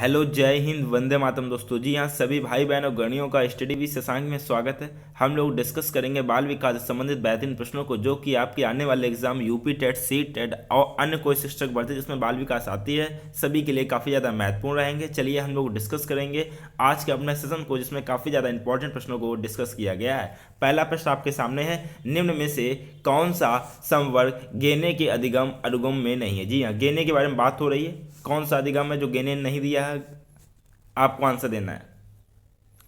Hello, जय हिंद, वंदे मातरम। दोस्तों जी यहाँ सभी भाई बहन और गणियों का स्टडी विद शशांक में स्वागत है। हम लोग डिस्कस करेंगे बाल विकास से संबंधित बेहतरीन प्रश्नों को, जो कि आपके आने वाले exam UP TET, C TET और अन्य कोई शिक्षक भर्ती जिसमें बाल विकास आती है, सभी के लिए काफ़ी ज़्यादा महत्वपूर्ण रहेंगे। चलिए हम लोग डिस्कस करेंगे आज के अपने सेशन को, जिसमें काफ़ी ज़्यादा इंपॉर्टेंट प्रश्नों को डिस्कस किया गया है। पहला प्रश्न आपके सामने है, निम्न में से कौन सा संवर्ग गेने के अधिगम अनुगम में नहीं है। जी हाँ, गेने के बारे में बात हो रही है। कौन सा अधिगम है जो गेने ने नहीं दिया है, आपको आंसर देना है।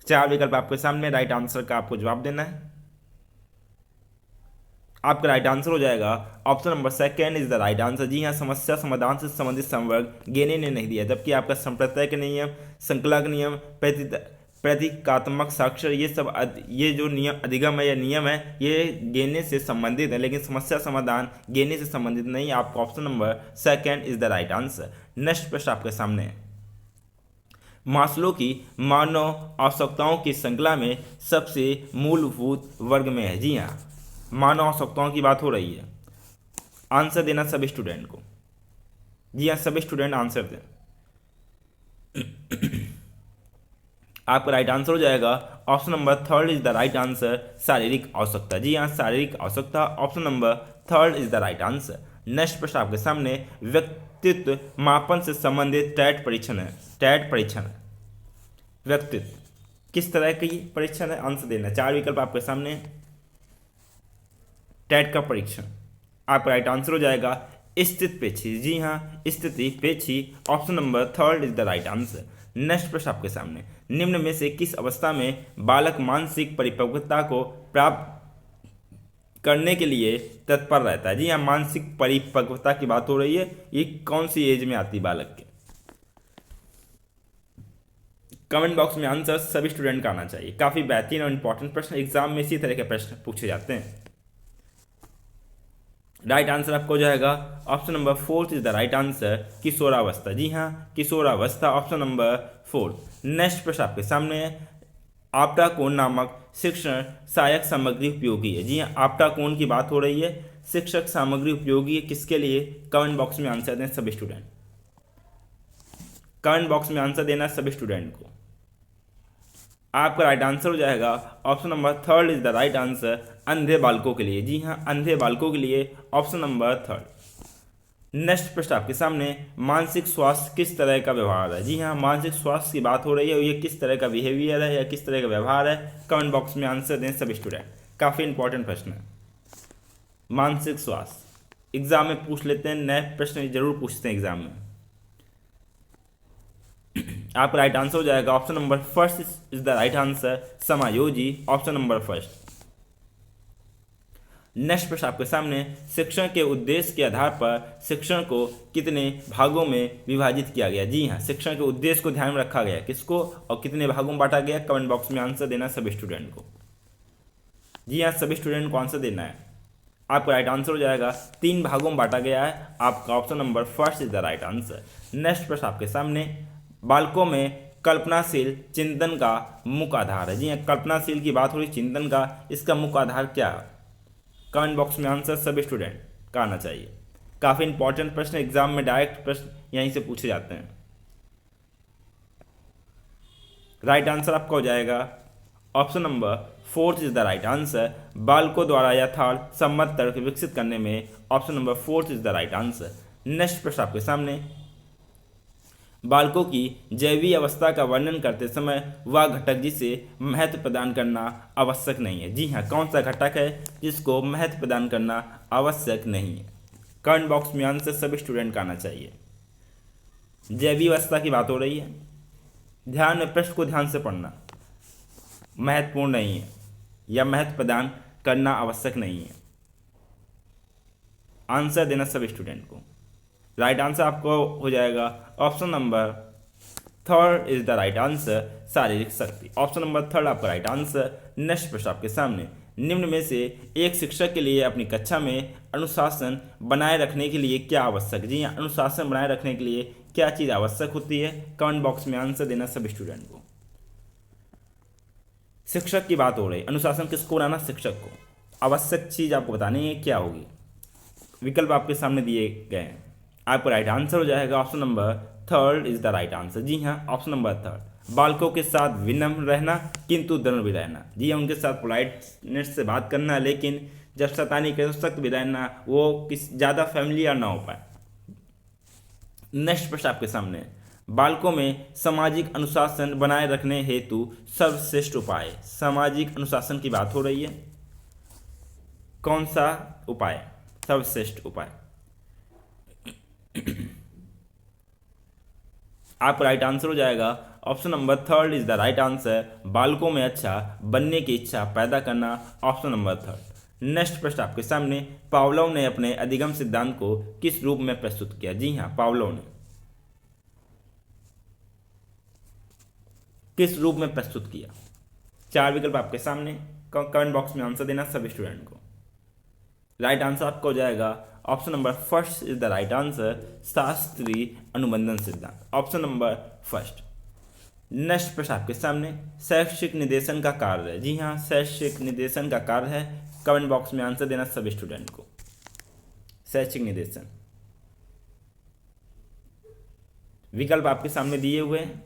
चार विकल्प आपके सामने, राइट आंसर का आपको जवाब देना है। आपका राइट आंसर हो जाएगा option number second is the right answer. जी हाँ, समस्या समाधान से संबंधित संवर्ग गेने ने नहीं दिया, जबकि आपका संप्रत्यय नियम, संकलक नियम, प्रतीकात्मक साक्षर, ये जो नियम अधिगम है या नियम है, ये गेने से संबंधित है, लेकिन समस्या समाधान गेने से संबंधित नहीं। आपका option number second is the right answer. Next प्रश्न आपके सामने है, मास्लो की मानव आवश्यकताओं की श्रृंखला में सबसे मूलभूत वर्ग में है। जी हाँ, मानव आवश्यकताओं की बात हो रही है। आंसर देना सभी स्टूडेंट को। जी हाँ, सभी स्टूडेंट आंसर दें। आपका राइट आंसर हो जाएगा option number third is the right answer, शारीरिक आवश्यकता। जी हाँ, शारीरिक आवश्यकता, option number third is the right answer. Next प्रश्न आपके सामने, व्यक्तित्व मापन से संबंधित टैट परीक्षण है। टैट परीक्षण, व्यक्तित्व किस तरह की परीक्षण है, आंसर देना। चार विकल्प आपके सामने, टैट का परीक्षण। आपका राइट आंसर हो जाएगा स्थित पेची। जी हाँ, स्थिति पेची, option number third is the right answer. Next प्रश्न आपके सामने, निम्न में से किस अवस्था में बालक मानसिक परिपक्वता को प्राप्त करने के लिए तत्पर रहता है। जी हाँ, मानसिक परिपक्वता की बात हो रही है। ये कौन सी एज में आती है बालक के? कमेंट बॉक्स में आंसर सभी स्टूडेंट का आना चाहिए। काफी बेहतरीन और इंपॉर्टेंट प्रश्न, एग्जाम में इसी तरह के प्रश्न पूछे जाते हैं। राइट आंसर आपको हो जाएगा option number fourth is the right answer, किशोरावस्था। जी हाँ, किशोरावस्था, ऑप्शन नंबर फोर्थ। नेक्स्ट प्रश्न आपके सामने है, आपटाकोण नामक शिक्षण सहायक सामग्री उपयोगी है। जी हाँ, आपटाकोण की बात हो रही है। शिक्षक सामग्री उपयोगी है किसके लिए? कमेंट बॉक्स में आंसर दें सभी स्टूडेंट। कमेंट बॉक्स में आंसर देना सभी स्टूडेंट को। आपका राइट आंसर हो जाएगा option number third is the right answer, अंधे बालकों के लिए। जी हाँ, अंधे बालकों के लिए, ऑप्शन नंबर थर्ड। नेक्स्ट प्रश्न आपके सामने, मानसिक स्वास्थ्य किस तरह का व्यवहार है। जी हाँ, मानसिक स्वास्थ्य की बात हो रही है और ये किस तरह का बिहेवियर है या किस तरह का व्यवहार है, कमेंट बॉक्स में आंसर दें सभी स्टूडेंट। काफ़ी इंपॉर्टेंट प्रश्न है मानसिक स्वास्थ्य, एग्जाम में पूछ लेते हैं, नए प्रश्न जरूर पूछते हैं एग्जाम में। आपका राइट आंसर हो जाएगा option number first is the right answer, समायोजी, ऑप्शन नंबर फर्स्ट। नेक्स्ट प्रश्न आपके सामने, शिक्षण के उद्देश्य के आधार पर शिक्षण को कितने भागों में विभाजित किया गया। जी हाँ, शिक्षण के उद्देश्य को ध्यान में रखा गया, किसको और कितने भागों में बांटा गया, कमेंट बॉक्स में आंसर देना सभी स्टूडेंट को। जी हाँ, सभी स्टूडेंट को आंसर देना है। आपका राइट आंसर हो जाएगा 3 भागों में बांटा गया है। आपका option number first is the right answer. Next प्रश्न आपके सामने, बालकों में कल्पनाशील चिंतन का मुख्य आधार है। जी हाँ, कल्पनाशील की बात हो रही, चिंतन का, इसका मुख्य आधार क्या है, कमेंट बॉक्स में आंसर सभी स्टूडेंट का आना चाहिए। काफ़ी इंपॉर्टेंट प्रश्न, एग्जाम में डायरेक्ट प्रश्न यहीं से पूछे जाते हैं। राइट आंसर आपका हो जाएगा option number fourth is the right answer, बालकों द्वारा यथार्थ सम्मत तर्क विकसित करने में, option number fourth is the right answer. Next प्रश्न आपके सामने, बालकों की जैविक अवस्था का वर्णन करते समय वह घटक जिसे महत्व प्रदान करना आवश्यक नहीं है। जी हाँ, कौन सा घटक है जिसको महत्व प्रदान करना आवश्यक नहीं है, कमेंट बॉक्स में आंसर सभी स्टूडेंट का आना चाहिए। जैविक अवस्था की बात हो रही है, ध्यान में प्रश्न को ध्यान से पढ़ना, महत्वपूर्ण नहीं है या महत्व प्रदान करना आवश्यक नहीं है, आंसर देना सभी स्टूडेंट को। राइट आंसर आपको हो जाएगा option number third is the right answer, शारीरिक शक्ति, ऑप्शन नंबर थर्ड आपका राइट आंसर। नेक्स्ट प्रश्न आपके सामने, निम्न में से एक शिक्षक के लिए अपनी कक्षा में अनुशासन बनाए रखने के लिए क्या आवश्यक। जी हाँ, अनुशासन बनाए रखने के लिए क्या चीज़ आवश्यक होती है, कमेंट बॉक्स में आंसर देना सभी स्टूडेंट को। शिक्षक की बात हो रही, अनुशासन किसको बनाना, शिक्षक को। आवश्यक चीज़ आपको बतानी है क्या होगी, विकल्प आपके सामने दिए गए हैं। आपका राइट आंसर हो जाएगा option number third is the right answer. जी हाँ, ऑप्शन नंबर थर्ड। बालकों के साथ विनम्र रहना किंतु दृढ़ भी रहना। जी हाँ, उनके साथ पोलाइटनेस से बात करना, लेकिन जब शैतानी करे तो सख्त भी रहना, वो किस ज़्यादा फैमिलियर ना हो पाए। नेक्स्ट प्रश्न आपके सामने, बालकों में सामाजिक अनुशासन बनाए रखने हेतु सर्वश्रेष्ठ उपाय। सामाजिक अनुशासन की बात हो रही है, कौन सा उपाय सर्वश्रेष्ठ उपाय? आपका राइट आंसर हो जाएगा option number third is the right answer, बालकों में अच्छा बनने की इच्छा पैदा करना, ऑप्शन नंबर थर्ड। नेक्स्ट प्रश्न आपके सामने, पावलोव ने अपने अधिगम सिद्धांत को किस रूप में प्रस्तुत किया? जी हाँ, पावलोव ने किस रूप में प्रस्तुत किया? चार विकल्प आपके सामने, कमेंट बॉक्स में आंसर देना सभी स्टूडेंट को। राइट आंसर आपका हो जाएगा option number first is the right answer, शास्त्रीय अनुबंधन सिद्धांत, ऑप्शन नंबर फर्स्ट। नेक्स्ट प्रश्न आपके सामने, शैक्षिक निर्देशन का कार्य है। जी हाँ, शैक्षिक निर्देशन का कार्य है, कमेंट बॉक्स में आंसर देना सभी स्टूडेंट को। शैक्षिक निर्देशन विकल्प आपके सामने दिए हुए हैं।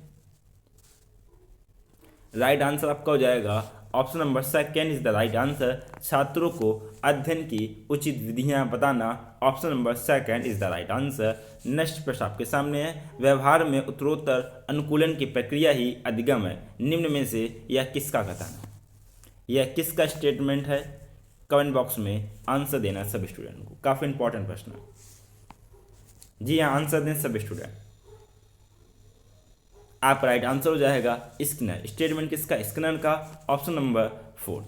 राइट आंसर आपका हो जाएगा option number second is the right answer, छात्रों को अध्ययन की उचित विधियां बताना, option number second is the right answer. Next प्रश्न आपके सामने है, व्यवहार में उत्तरोत्तर अनुकूलन की प्रक्रिया ही अधिगम है, निम्न में से यह किसका कथन है? यह किसका स्टेटमेंट है? कमेंट बॉक्स में आंसर देना सभी स्टूडेंट को, काफ़ी इंपॉर्टेंट प्रश्न है। जी हाँ, आंसर दें सभी स्टूडेंट। आप राइट आंसर हो जाएगा स्किनर। स्टेटमेंट किसका? स्किनर का, ऑप्शन नंबर फोर्थ।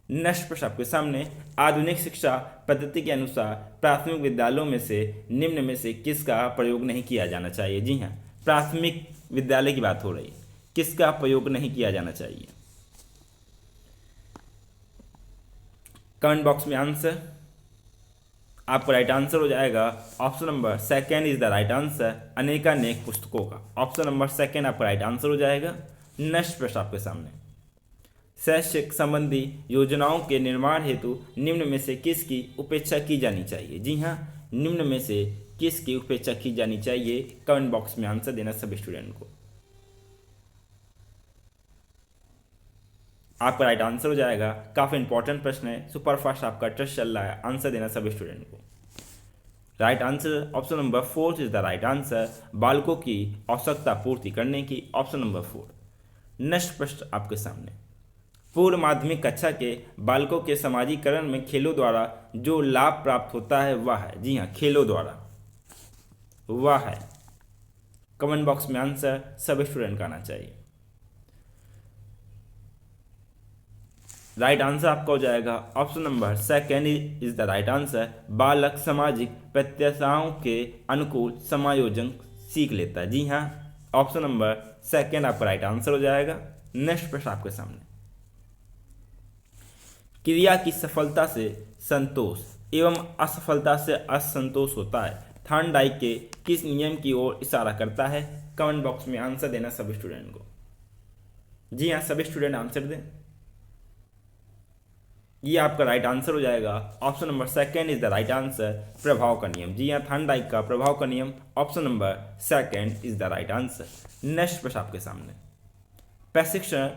नेक्स्ट प्रश्न आपके सामने, आधुनिक शिक्षा पद्धति के अनुसार प्राथमिक विद्यालयों में से निम्न में से किसका प्रयोग नहीं किया जाना चाहिए? जी हाँ, प्राथमिक विद्यालय की बात हो रही है, किसका प्रयोग नहीं किया जाना चाहिए? कमेंट बॉक्स में आंसर। आपका राइट आंसर हो जाएगा option number second is the right answer, अनेकानेक पुस्तकों का, ऑप्शन नंबर सेकेंड आपका राइट आंसर हो जाएगा। नेक्स्ट प्रश्न आपके सामने, शैक्षिक संबंधी योजनाओं के निर्माण हेतु निम्न में से किसकी उपेक्षा की जानी चाहिए? जी हाँ, निम्न में से किसकी उपेक्षा की जानी चाहिए? कमेंट बॉक्स में आंसर देना सभी स्टूडेंट को। आपका राइट आंसर हो जाएगा, काफ़ी इंपॉर्टेंट प्रश्न है, सुपर फास्ट आपका टेस्ट चल रहा है, आंसर देना सभी स्टूडेंट को। Right answer option number fourth is the right answer, बालकों की आवश्यकता पूर्ति करने की, ऑप्शन नंबर फोर। नेक्स्ट प्रश्न आपके सामने, पूर्व माध्यमिक कक्षा के बालकों के समाजीकरण में खेलों द्वारा जो लाभ प्राप्त होता है वह है? जी हाँ, खेलों द्वारा वह है। कमेंट बॉक्स में आंसर सभी स्टूडेंट का आना चाहिए। राइट आंसर आपका हो जाएगा option number second is the right answer, बालक सामाजिक प्रत्याशाओं के अनुकूल समायोजन सीख लेता है। जी हाँ, ऑप्शन नंबर सेकेंड आपका राइट आंसर हो जाएगा। नेक्स्ट प्रश्न आपके सामने, क्रिया की सफलता से संतोष एवं असफलता से असंतोष होता है, थॉर्नडाइक के किस नियम की ओर इशारा करता है? कमेंट बॉक्स में आंसर देना सभी स्टूडेंट को। जी हाँ, सभी स्टूडेंट आंसर दें। ये आपका राइट आंसर हो जाएगा option number second is the right answer, प्रभाव का नियम। जी हाँ, थॉर्नडाइक का प्रभाव का नियम, option number second is the right answer. Next प्रश्न आपके सामने, प्रशिक्षण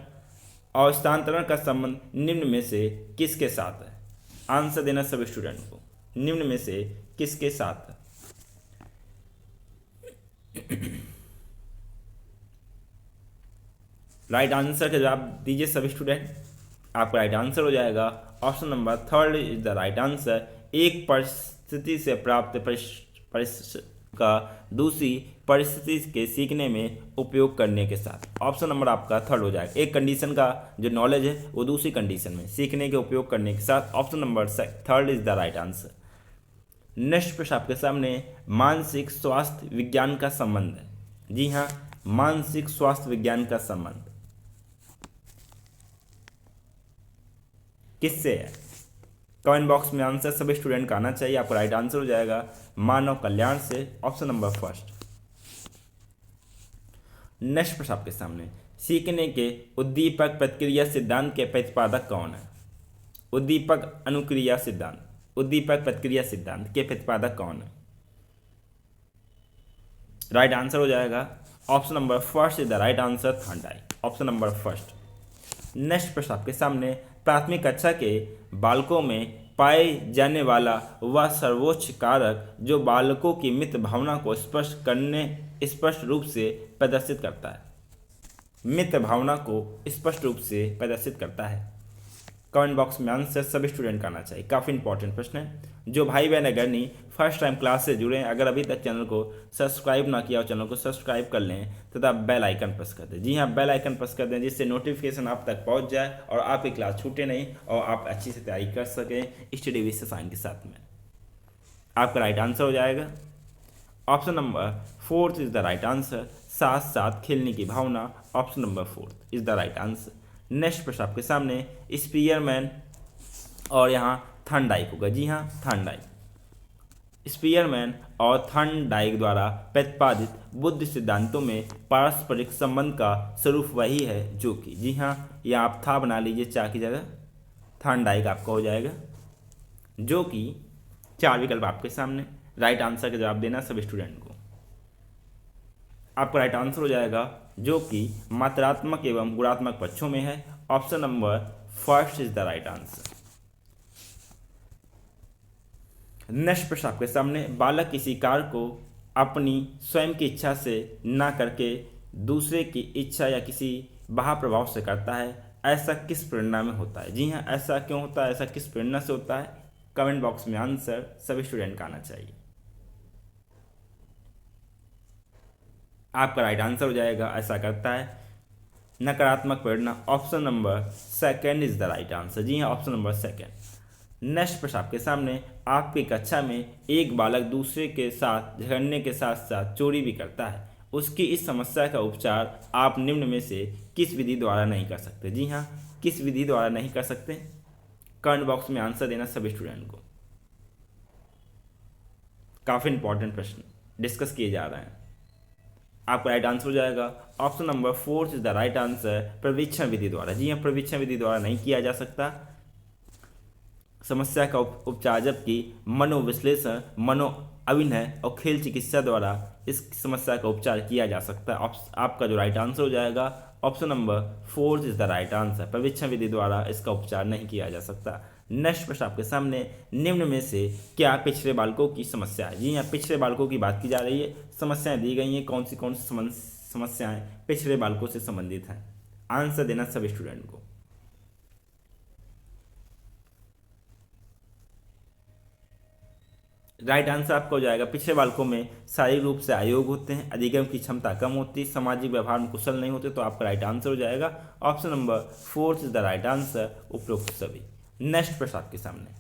और स्थानांतरण का संबंध निम्न में से किसके साथ है? आंसर देना सभी स्टूडेंट को, निम्न में से किसके साथ है? राइट आंसर का जवाब दीजिए सभी स्टूडेंट। आपका राइट आंसर हो जाएगा option number third is the right answer, एक परिस्थिति से प्राप्त का दूसरी परिस्थिति के सीखने में उपयोग करने के साथ, ऑप्शन नंबर आपका थर्ड हो जाएगा। एक कंडीशन का जो नॉलेज है वो दूसरी कंडीशन में सीखने के उपयोग करने के साथ, option number third is the right answer. Next प्रश्न आपके सामने, मानसिक स्वास्थ्य विज्ञान का संबंध है। जी हाँ, मानसिक स्वास्थ्य विज्ञान का संबंध किससे है? कमेंट बॉक्स में आंसर सभी स्टूडेंट का आना चाहिए। आपका राइट आंसर हो जाएगा मानव कल्याण से, ऑप्शन नंबर फर्स्ट। नेक्स्ट प्रश्न आपके सामने, सीखने के उद्दीपक प्रतिक्रिया सिद्धांत के प्रतिपादक कौन है? उद्दीपक अनुक्रिया सिद्धांत, उद्दीपक प्रतिक्रिया सिद्धांत के प्रतिपादक कौन है? राइट आंसर हो जाएगा option number first is the right answer, third I, option number first. Next प्रश्न आपके सामने, प्राथमिक कक्षा के बालकों में पाए जाने वाला वह सर्वोच्च कारक जो बालकों की मित्र भावना को स्पष्ट रूप से प्रदर्शित करता है। मित्र भावना को स्पष्ट रूप से प्रदर्शित करता है। कमेंट बॉक्स में आंसर सभी स्टूडेंट का आना चाहिए, काफ़ी इंपॉर्टेंट प्रश्न है। जो भाई बहन अगर नहीं फर्स्ट टाइम क्लास से जुड़े हैं, अगर अभी तक चैनल को सब्सक्राइब ना किया हो, चैनल को सब्सक्राइब कर लें तथा बेल आइकन प्रेस कर दें। जी हाँ, बेल आइकन प्रेस कर दें जिससे नोटिफिकेशन आप तक पहुंच जाए और आपकी क्लास छूटे नहीं और आप अच्छी से तैयारी कर सकें स्टडी विद साइन के साथ में। आपका राइट आंसर हो जाएगा option number fourth is the right answer, साथ साथ खेलने की भावना, option number fourth is the right answer. Next प्रश्न आपके सामने, स्पीयरमैन और यहाँ थर्नडाइक होगा। जी हाँ, थर्नडाइक। स्पीयरमैन और थर्नडाइक द्वारा प्रतिपादित बुद्ध सिद्धांतों में पारस्परिक संबंध का स्वरूप वही है जो कि, जी हाँ, यह आप था बना लीजिए चा की जगह, थर्नडाइक आपका हो जाएगा, जो कि 4 विकल्प आपके सामने। राइट आंसर का जवाब देना सभी स्टूडेंट को। आपका राइट आंसर हो जाएगा जो कि मात्रात्मक एवं गुणात्मक पक्षों में है, option number first is the right answer. Next प्रश्न आपके सामने, बालक किसी कार्य को अपनी स्वयं की इच्छा से ना करके दूसरे की इच्छा या किसी बाह्य प्रभाव से करता है, ऐसा किस प्रेरणा में होता है। जी हाँ, ऐसा क्यों होता है, ऐसा किस प्रेरणा से होता है। कमेंट बॉक्स में आंसर सभी स्टूडेंट का आना चाहिए। आपका राइट आंसर हो जाएगा ऐसा करता है नकारात्मक प्रेरणा, option number second is the right answer. जी हाँ, ऑप्शन नंबर सेकंड। नेक्स्ट प्रश्न आपके सामने, आपकी कक्षा में एक बालक दूसरे के साथ झगड़ने के साथ साथ चोरी भी करता है, उसकी इस समस्या का उपचार आप निम्न में से किस विधि द्वारा नहीं कर सकते। जी हाँ, किस विधि द्वारा नहीं कर सकते। कमेंट बॉक्स में आंसर देना सभी स्टूडेंट को। काफ़ी इंपॉर्टेंट प्रश्न डिस्कस किए जा रहे हैं। आपका राइट आंसर हो जाएगा option number fourth is the right answer, प्रवीक्षण विधि द्वारा। जी हाँ, प्रवीक्षण विधि द्वारा नहीं किया जा सकता समस्या का उपचार, जबकि मनोविश्लेषण, मनो अभिनय और खेल चिकित्सा द्वारा इस समस्या का उपचार किया जा सकता है। आपका जो राइट आंसर हो जाएगा option number fourth is the right answer, प्रवीक्षण विधि द्वारा इसका उपचार नहीं किया जा सकता। नेक्स्ट प्रश्न आपके सामने, निम्न में से क्या पिछड़े बालकों की समस्या है। जी हाँ, पिछड़े बालकों की बात की जा रही है, समस्याएं दी गई हैं, कौन सी समस्याएं पिछड़े बालकों से संबंधित हैं। आंसर देना सभी स्टूडेंट को। राइट आंसर आपका हो जाएगा पिछड़े बालकों में शारीरिक रूप से अयोग्य होते हैं, अधिगम की क्षमता कम होती है, सामाजिक व्यवहार में कुशल नहीं होते। तो आपका राइट आंसर हो जाएगा option number fourth is the right answer, उपरोक्त सभी। नेक्स्ट प्रश्न आपके सामने,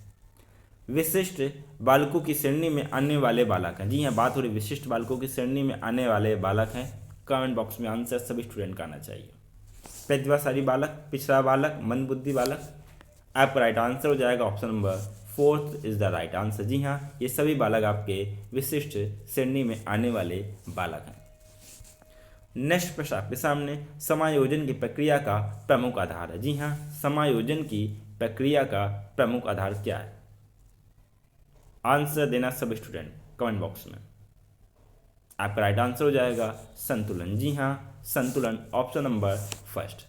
विशिष्ट बालकों की श्रेणी में आने वाले बालक हैं। जी हाँ, बात हो रही विशिष्ट बालकों की श्रेणी में आने वाले बालक हैं। कमेंट बॉक्स में आंसर सभी स्टूडेंट का आना चाहिए। प्रतिभाशाली बालक, पिछड़ा बालक, मंदबुद्धि बालक। आपका राइट आंसर हो जाएगा option number fourth is the right answer. जी हाँ, ये सभी बालक आपके विशिष्ट श्रेणी में आने वाले बालक हैं। नेक्स्ट प्रश्न आपके सामने, समायोजन की प्रक्रिया का प्रमुख आधार है। जी हाँ, समायोजन की प्रक्रिया का प्रमुख आधार क्या है। आंसर देना सब स्टूडेंट कमेंट बॉक्स में। आपका राइट आंसर हो जाएगा संतुलन। जी हाँ, संतुलन, ऑप्शन नंबर फर्स्ट।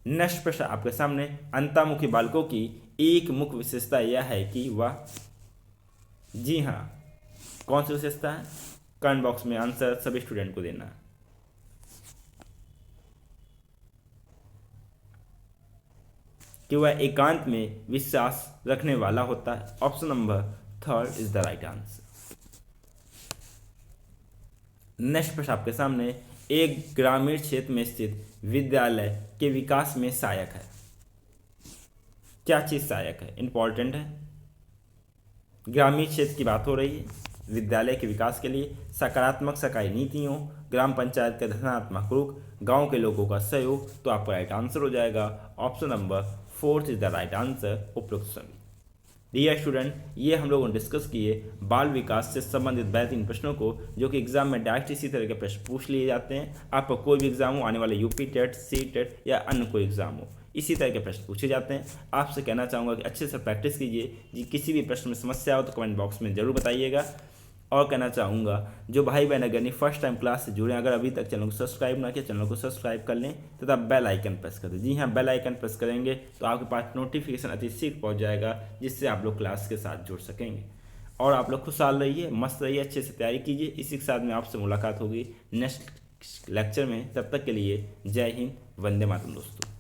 नेक्स्ट प्रश्न आपके सामने, अंतर्मुखी बालकों की एक मुख्य विशेषता यह है कि वह, जी हाँ, कौन सी विशेषता है। कमेंट बॉक्स में आंसर सभी स्टूडेंट को देना है। कि वह एकांत में विश्वास रखने वाला होता है, option number third is the right answer. Next प्रश्न आपके सामने, एक ग्रामीण क्षेत्र में स्थित विद्यालय के विकास में सहायक है। क्या चीज सहायक है, इंपॉर्टेंट है। ग्रामीण क्षेत्र की बात हो रही है, विद्यालय के विकास के लिए सकारात्मक सरकारी नीतियों, ग्राम पंचायत का धनात्मक रुख, गांव के लोगों का सहयोग। तो आपका राइट आंसर हो जाएगा option number fourth is the right answer, उपरोक्त सभी। डियर स्टूडेंट, ये हम लोगों ने डिस्कस किए बाल विकास से संबंधित बेहतरीन प्रश्नों को, जो कि एग्जाम में डायरेक्ट इसी तरह के प्रश्न पूछ लिए जाते हैं। आपका कोई भी एग्जाम हो, आने वाले यूपी टेट, सी टेट या अन्य कोई एग्जाम हो, इसी तरह के प्रश्न पूछे जाते हैं। आपसे कहना चाहूँगा कि अच्छे से प्रैक्टिस कीजिए। जी किसी भी प्रश्न में समस्या हो तो कमेंट बॉक्स में जरूर बताइएगा। और कहना चाहूँगा जो भाई बहन अगर नहीं फर्स्ट टाइम क्लास से जुड़े, अगर अभी तक चैनल को सब्सक्राइब ना किया, चैनल को सब्सक्राइब कर लें तथा बेल आइकन प्रेस कर दें। जी हाँ, बेल आइकन प्रेस करेंगे तो आपके पास नोटिफिकेशन अति शीघ्र पहुँच जाएगा, जिससे आप लोग क्लास के साथ जुड़ सकेंगे। और आप लोग खुशहाल रहिए, मस्त रहिए, अच्छे से तैयारी कीजिए। इसी के साथ में आपसे मुलाकात होगी नेक्स्ट लेक्चर में। तब तक के लिए जय हिंद, वंदे मातरम दोस्तों।